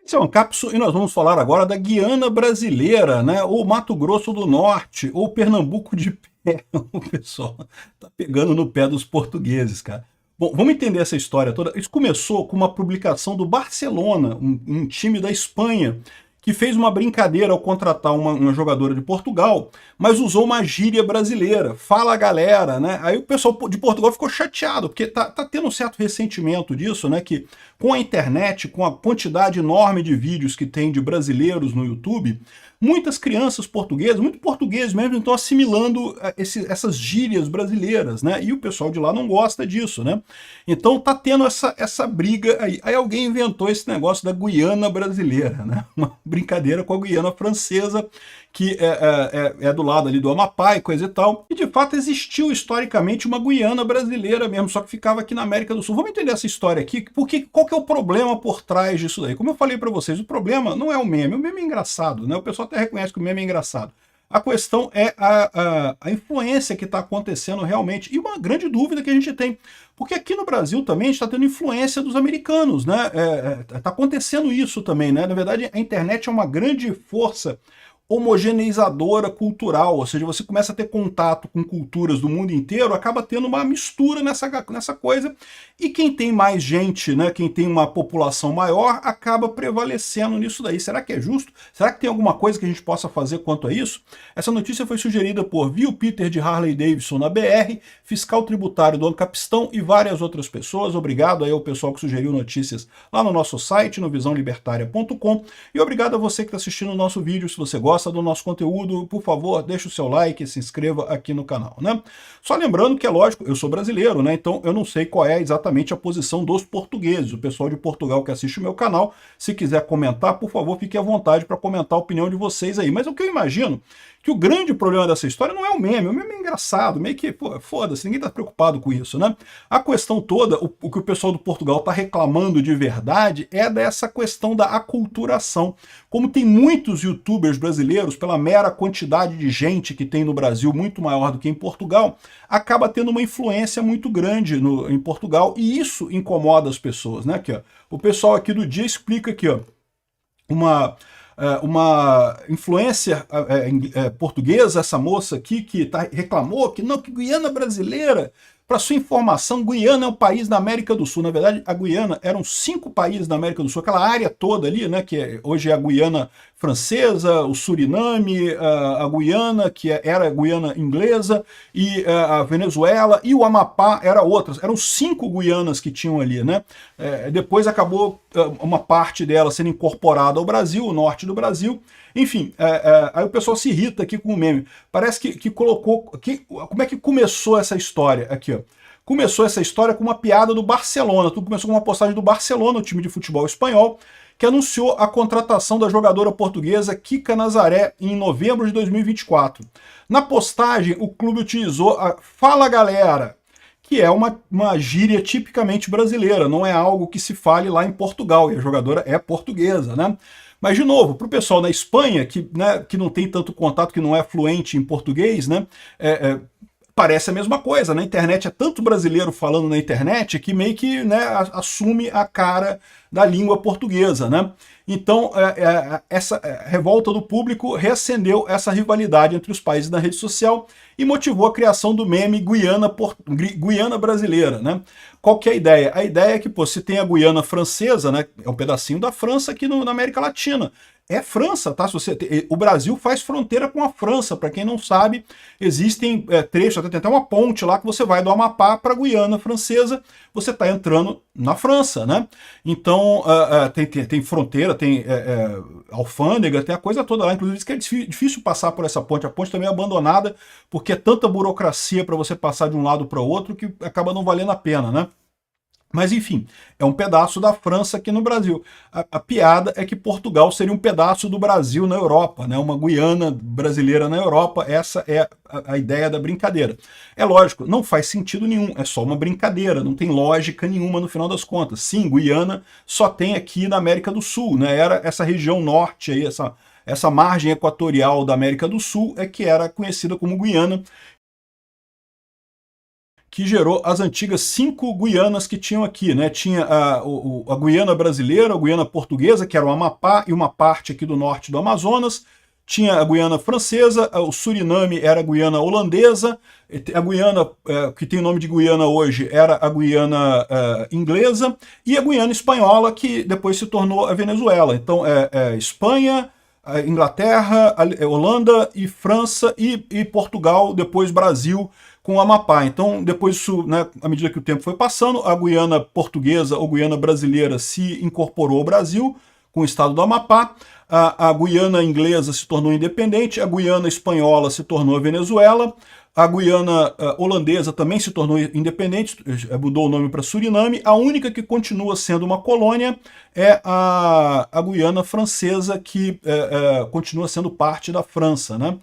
Esse é um Capsule e nós vamos falar agora da Guiana brasileira, né? Ou Mato Grosso do Norte, ou Pernambuco de pé. O pessoal tá pegando no pé dos portugueses, cara. Bom, vamos entender essa história toda. Isso começou com uma publicação do Barcelona, um time da Espanha, que fez uma brincadeira ao contratar uma jogadora de Portugal, mas usou uma gíria brasileira. Fala, galera, né? Aí o pessoal de Portugal ficou chateado, porque tá tendo um certo ressentimento disso, né? Que com a internet, com a quantidade enorme de vídeos que tem de brasileiros no YouTube, muitas crianças portuguesas, muito portugueses mesmo, estão assimilando essas gírias brasileiras, né? E o pessoal de lá não gosta disso, né? Então tá tendo essa briga aí. Aí alguém inventou esse negócio da Guiana brasileira, né? Uma brincadeira com a Guiana francesa, que é do lado ali do Amapá e coisa e tal. E de fato existiu historicamente uma Guiana brasileira mesmo, só que ficava aqui na América do Sul. Vamos entender essa história aqui, porque qual que é o problema por trás disso daí? Como eu falei para vocês, o problema não é o meme é engraçado, né? O pessoal até reconhece que o meme é engraçado. A questão é a influência que está acontecendo realmente. E uma grande dúvida que a gente tem. Porque aqui no Brasil também a gente está tendo influência dos americanos, né? Está acontecendo isso também, né? Na verdade, a internet é uma grande força homogeneizadora cultural, ou seja, você começa a ter contato com culturas do mundo inteiro, acaba tendo uma mistura nessa coisa, e quem tem mais gente, né, quem tem uma população maior, acaba prevalecendo nisso daí. Será que é justo? Será que tem alguma coisa que a gente possa fazer quanto a isso? Essa notícia foi sugerida por Viu Peter de Harley Davidson na BR, fiscal tributário do Ancapistão e várias outras pessoas. Obrigado aí ao pessoal que sugeriu notícias lá no nosso site, no visãolibertaria.com, e obrigado a você que está assistindo o nosso vídeo. Se você gosta do nosso conteúdo, por favor, deixa o seu like e se inscreva aqui no canal, né? Só lembrando que é lógico, eu sou brasileiro, né? Então eu não sei qual é exatamente a posição dos portugueses. O pessoal de Portugal que assiste o meu canal, se quiser comentar, por favor, fique à vontade para comentar a opinião de vocês aí. Mas o que eu imagino que o grande problema dessa história não é o meme é engraçado, meio que, pô, foda-se, ninguém tá preocupado com isso, né? A questão toda, o que o pessoal do Portugal tá reclamando de verdade é dessa questão da aculturação. Como tem muitos youtubers brasileiros, pela mera quantidade de gente que tem no Brasil, muito maior do que em Portugal, acaba tendo uma influência muito grande em Portugal, e isso incomoda as pessoas, né? Aqui, ó, o pessoal aqui do Dia explica aqui, ó, uma influencer portuguesa, essa moça aqui que reclamou que não, que Guiana brasileira. Para sua informação, Guiana é um país da América do Sul. Na verdade, a Guiana eram 5 países da América do Sul, aquela área toda ali, né, que hoje é a Guiana francesa, o Suriname, a Guiana, que era a Guiana inglesa, e a Venezuela, e o Amapá era outras. Eram 5 Guianas que tinham ali, né? Depois acabou uma parte dela sendo incorporada ao Brasil, o norte do Brasil. Enfim, aí o pessoal se irrita aqui com o meme. Parece que colocou... como é que começou essa história? Aqui, ó. Começou essa história com uma piada do Barcelona. Tudo começou com uma postagem do Barcelona, o time de futebol espanhol, que anunciou a contratação da jogadora portuguesa Kika Nazaré em novembro de 2024. Na postagem, o clube utilizou a Fala Galera, que é uma gíria tipicamente brasileira, não é algo que se fale lá em Portugal, e a jogadora é portuguesa, né? Mas, de novo, para o pessoal na Espanha, que não tem tanto contato, que não é fluente em português, né, parece a mesma coisa. Na internet é tanto brasileiro falando na internet que meio que, né, assume a cara da língua portuguesa, né? Então, essa revolta do público reacendeu essa rivalidade entre os países na rede social e motivou a criação do meme Guiana brasileira, né? Qual que é a ideia? A ideia é que, pô, se tem a Guiana francesa, né, é um pedacinho da França aqui na América Latina. É França, tá? O Brasil faz fronteira com a França, para quem não sabe, existem trechos, tem até uma ponte lá que você vai do Amapá para a Guiana francesa, você está entrando na França, né? Então, tem fronteira, tem alfândega, tem a coisa toda lá, inclusive diz que é difícil passar por essa ponte, a ponte também é abandonada, porque é tanta burocracia para você passar de um lado para o outro que acaba não valendo a pena, né? Mas, enfim, é um pedaço da França aqui no Brasil. A piada é que Portugal seria um pedaço do Brasil na Europa, né? Uma Guiana brasileira na Europa. Essa é a ideia da brincadeira. É lógico, não faz sentido nenhum, é só uma brincadeira, não tem lógica nenhuma no final das contas. Sim, Guiana só tem aqui na América do Sul, né? Era essa região norte, aí, essa margem equatorial da América do Sul é que era conhecida como Guiana, que gerou as antigas 5 Guianas que tinham aqui, né? Tinha a Guiana brasileira, a Guiana portuguesa, que era o Amapá e uma parte aqui do norte do Amazonas. Tinha a Guiana francesa, o Suriname era a Guiana holandesa, a Guiana, que tem o nome de Guiana hoje, era a Guiana inglesa, e a Guiana espanhola, que depois se tornou a Venezuela. Então, Espanha, Inglaterra, Holanda e França e Portugal, depois Brasil com o Amapá. Então, depois isso, né, à medida que o tempo foi passando, a Guiana portuguesa ou Guiana brasileira se incorporou ao Brasil, com o estado do Amapá. A Guiana inglesa se tornou independente, a Guiana espanhola se tornou a Venezuela, a Guiana holandesa também se tornou independente, mudou o nome para Suriname. A única que continua sendo uma colônia é a Guiana francesa, que continua sendo parte da França, né?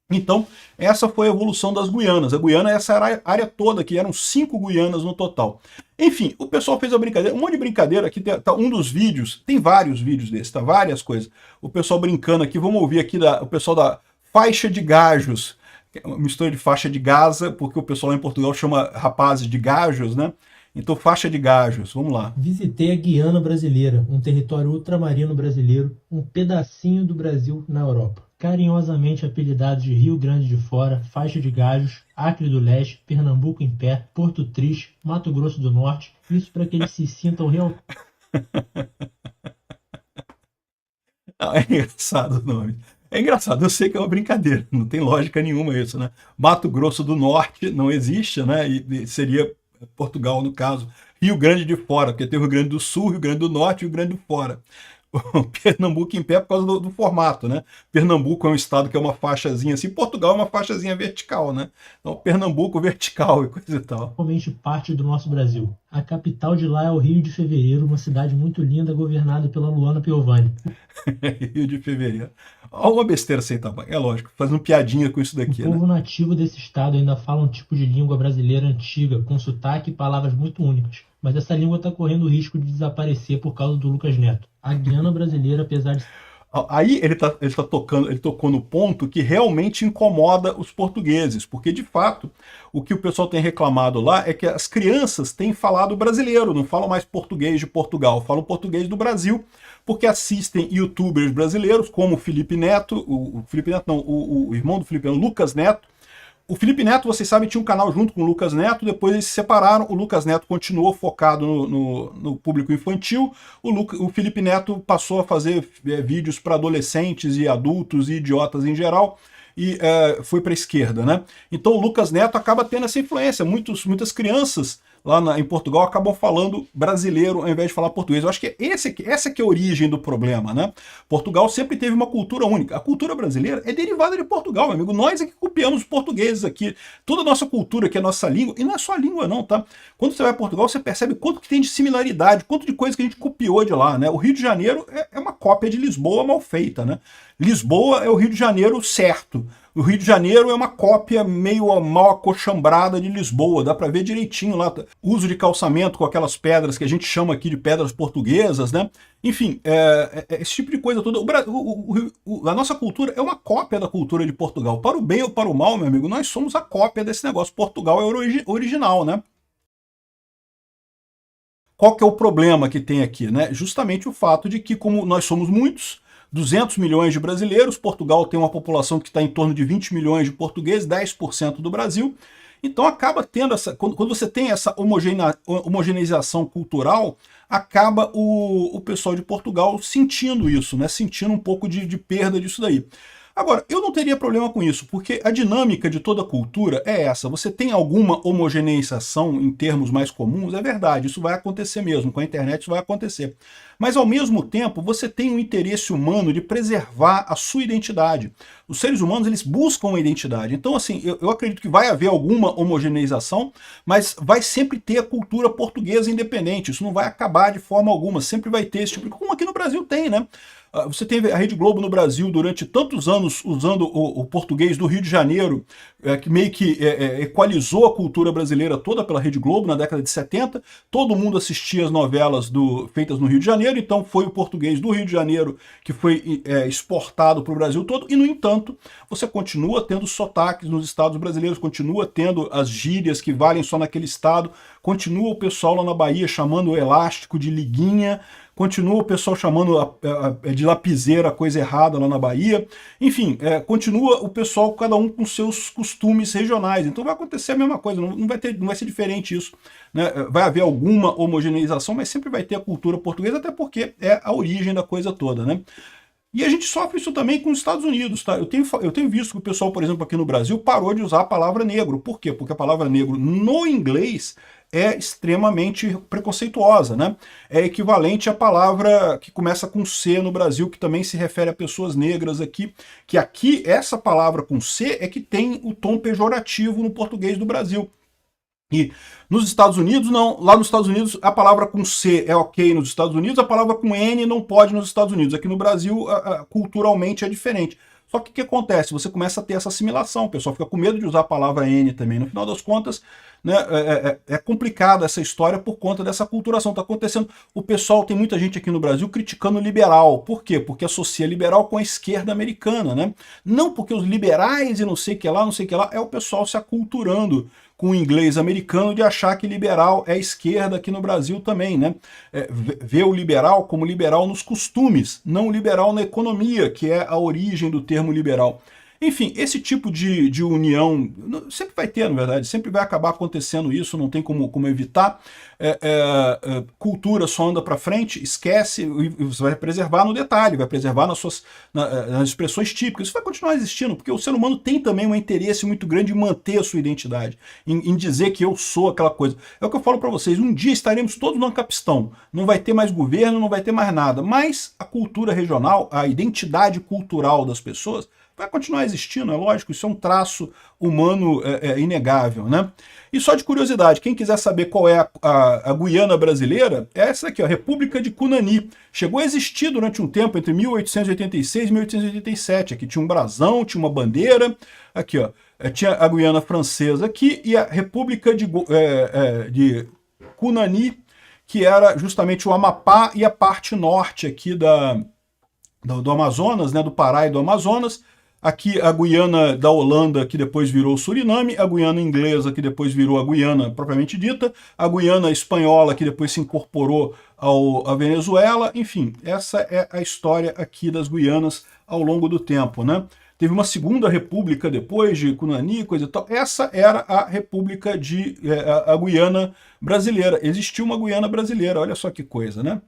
Então, essa foi a evolução das Guianas. A Guiana, essa era a área toda, que eram 5 Guianas no total. Enfim, o pessoal fez a brincadeira, um monte de brincadeira aqui, tá um dos vídeos, tem vários vídeos desses, tá? Várias coisas. O pessoal brincando aqui, vamos ouvir aqui o pessoal da faixa de gajos, uma mistura de faixa de Gaza, porque o pessoal lá em Portugal chama rapazes de gajos, né? Então, faixa de gajos, vamos lá. Visitei a Guiana Brasileira, um território ultramarino brasileiro, um pedacinho do Brasil na Europa. Carinhosamente apelidados de Rio Grande de Fora, Faixa de Gajos, Acre do Leste, Pernambuco em Pé, Porto Triste, Mato Grosso do Norte, isso para que eles se sintam realmente... É engraçado o nome. É engraçado, eu sei que é uma brincadeira, não tem lógica nenhuma isso, né? Mato Grosso do Norte não existe, né? E seria Portugal no caso. Rio Grande de Fora, porque tem o Rio Grande do Sul, Rio Grande do Norte e Rio Grande do Fora. Pernambuco em pé por causa do formato, né? Pernambuco é um estado que é uma faixazinha assim, Portugal é uma faixazinha vertical, né? Então Pernambuco vertical e coisa e tal. realmente parte do nosso Brasil. A capital de lá é o Rio de Fevereiro, uma cidade muito linda governada pela Luana Piovani. Rio de Fevereiro. Olha uma besteira sem tamanho, é lógico, fazendo piadinha com isso O daqui, povo né? nativo desse estado ainda fala um tipo de língua brasileira antiga, com sotaque e palavras muito únicas. Mas essa língua está correndo o risco de desaparecer por causa do Lucas Neto. A Guiana brasileira, apesar de... Aí ele tocou no ponto que realmente incomoda os portugueses, porque de fato o que o pessoal tem reclamado lá é que as crianças têm falado brasileiro, não falam mais português de Portugal, falam português do Brasil, porque assistem youtubers brasileiros como o Felipe Neto, o Felipe Neto não, o irmão do Felipe, o Lucas Neto. O Felipe Neto, vocês sabem, tinha um canal junto com o Lucas Neto, depois eles se separaram, o Lucas Neto continuou focado no público infantil, o Felipe Neto passou a fazer vídeos para adolescentes e adultos e idiotas em geral, e foi para a esquerda, né? Então o Lucas Neto acaba tendo essa influência, muitas crianças lá em Portugal acabam falando brasileiro ao invés de falar português. Eu acho que essa que é a origem do problema, né? Portugal sempre teve uma cultura única. A cultura brasileira é derivada de Portugal, meu amigo. Nós é que copiamos os portugueses aqui. Toda a nossa cultura, que é a nossa língua, e não é só a língua não, tá? Quando você vai a Portugal, você percebe quanto que tem de similaridade, quanto de coisa que a gente copiou de lá, né? O Rio de Janeiro é uma cópia de Lisboa mal feita, né? Lisboa é o Rio de Janeiro certo. O Rio de Janeiro é uma cópia meio mal acochambrada de Lisboa, dá para ver direitinho lá. Uso de calçamento com aquelas pedras que a gente chama aqui de pedras portuguesas, né? Enfim, esse tipo de coisa toda. A nossa cultura é uma cópia da cultura de Portugal. Para o bem ou para o mal, meu amigo, nós somos a cópia desse negócio. Portugal é o original, né? Qual que é o problema que tem aqui, né? Justamente o fato de que, como nós somos muitos, 200 milhões de brasileiros, Portugal tem uma população que está em torno de 20 milhões de portugueses, 10% do Brasil, então acaba tendo quando você tem essa homogeneização cultural, acaba o pessoal de Portugal sentindo isso, né? Sentindo um pouco de perda disso daí. Agora, eu não teria problema com isso, porque a dinâmica de toda cultura é essa. Você tem alguma homogeneização em termos mais comuns, é verdade, isso vai acontecer mesmo, com a internet isso vai acontecer. Mas, ao mesmo tempo, você tem um interesse humano de preservar a sua identidade. Os seres humanos, eles buscam uma identidade. Então, assim, eu acredito que vai haver alguma homogeneização, mas vai sempre ter a cultura portuguesa independente. Isso não vai acabar de forma alguma, sempre vai ter esse tipo de... Como aqui no Brasil tem, né? Você teve a Rede Globo no Brasil durante tantos anos usando o português do Rio de Janeiro, que meio que equalizou a cultura brasileira toda pela Rede Globo na década de 70. Todo mundo assistia as novelas feitas no Rio de Janeiro. Janeiro, então foi o português do Rio de Janeiro que foi exportado para o Brasil todo, e no entanto, você continua tendo sotaques nos estados brasileiros, continua tendo as gírias que valem só naquele estado, continua o pessoal lá na Bahia chamando o elástico de liguinha, continua o pessoal chamando de lapiseira coisa errada lá na Bahia, enfim, continua o pessoal, cada um com seus costumes regionais, então vai acontecer a mesma coisa, não vai ser diferente isso, né? Vai haver alguma homogeneização, mas sempre vai ter a cultura portuguesa, até porque é a origem da coisa toda, né? E a gente sofre isso também com os Estados Unidos, tá? Eu tenho visto que o pessoal, por exemplo, aqui no Brasil, parou de usar a palavra negro. Por quê? Porque a palavra negro no inglês é extremamente preconceituosa, né? É equivalente à palavra que começa com C no Brasil, que também se refere a pessoas negras aqui, que aqui essa palavra com C é que tem o tom pejorativo no português do Brasil. E nos Estados Unidos, não. Lá nos Estados Unidos, a palavra com C é ok nos Estados Unidos, a palavra com N não pode nos Estados Unidos. Aqui no Brasil, culturalmente é diferente. Só que o que acontece? Você começa a ter essa assimilação, o pessoal fica com medo de usar a palavra N também. No final das contas, né, é complicada essa história por conta dessa culturação. Está acontecendo. O pessoal, tem muita gente aqui no Brasil criticando o liberal. Por quê? Porque associa liberal com a esquerda americana, né? Não porque os liberais e não sei o que lá, é o pessoal se aculturando com o inglês americano de achar que liberal é esquerda aqui no Brasil também, né? Vê o liberal como liberal nos costumes, não liberal na economia, que é a origem do termo liberal. Enfim, esse tipo de união sempre vai ter, na verdade, sempre vai acabar acontecendo isso, não tem como evitar. Cultura só anda para frente, esquece, e você vai preservar no detalhe, vai preservar nas expressões típicas. Isso vai continuar existindo, porque o ser humano tem também um interesse muito grande em manter a sua identidade, em dizer que eu sou aquela coisa. É o que eu falo para vocês, um dia estaremos todos no Ancapistão, não vai ter mais governo, não vai ter mais nada, mas a cultura regional, a identidade cultural das pessoas vai continuar existindo, é lógico, isso é um traço humano inegável, né? E só de curiosidade, quem quiser saber qual é a Guiana brasileira, é essa aqui, a República de Cunani. Chegou a existir durante um tempo, entre 1886 e 1887. Aqui tinha um brasão, tinha uma bandeira, aqui ó, tinha a Guiana Francesa aqui e a República de Cunani, que era justamente o Amapá e a parte norte aqui do Amazonas, né, do Pará e do Amazonas. Aqui a Guiana da Holanda, que depois virou Suriname, a Guiana inglesa, que depois virou a Guiana propriamente dita, a Guiana espanhola, que depois se incorporou à Venezuela. Enfim, essa é a história aqui das Guianas ao longo do tempo, né? Teve uma segunda república depois de Cunani, coisa e tal. Essa era a república a Guiana brasileira. Existiu uma Guiana brasileira, olha só que coisa, né?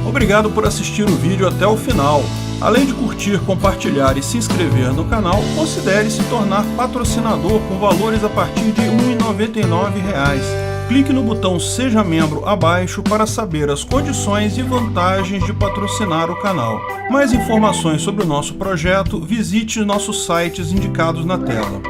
Obrigado por assistir o vídeo até o final. Além de curtir, compartilhar e se inscrever no canal, considere se tornar patrocinador com valores a partir de R$ 1,99. Clique no botão Seja Membro abaixo para saber as condições e vantagens de patrocinar o canal. Mais informações sobre o nosso projeto, visite nossos sites indicados na tela.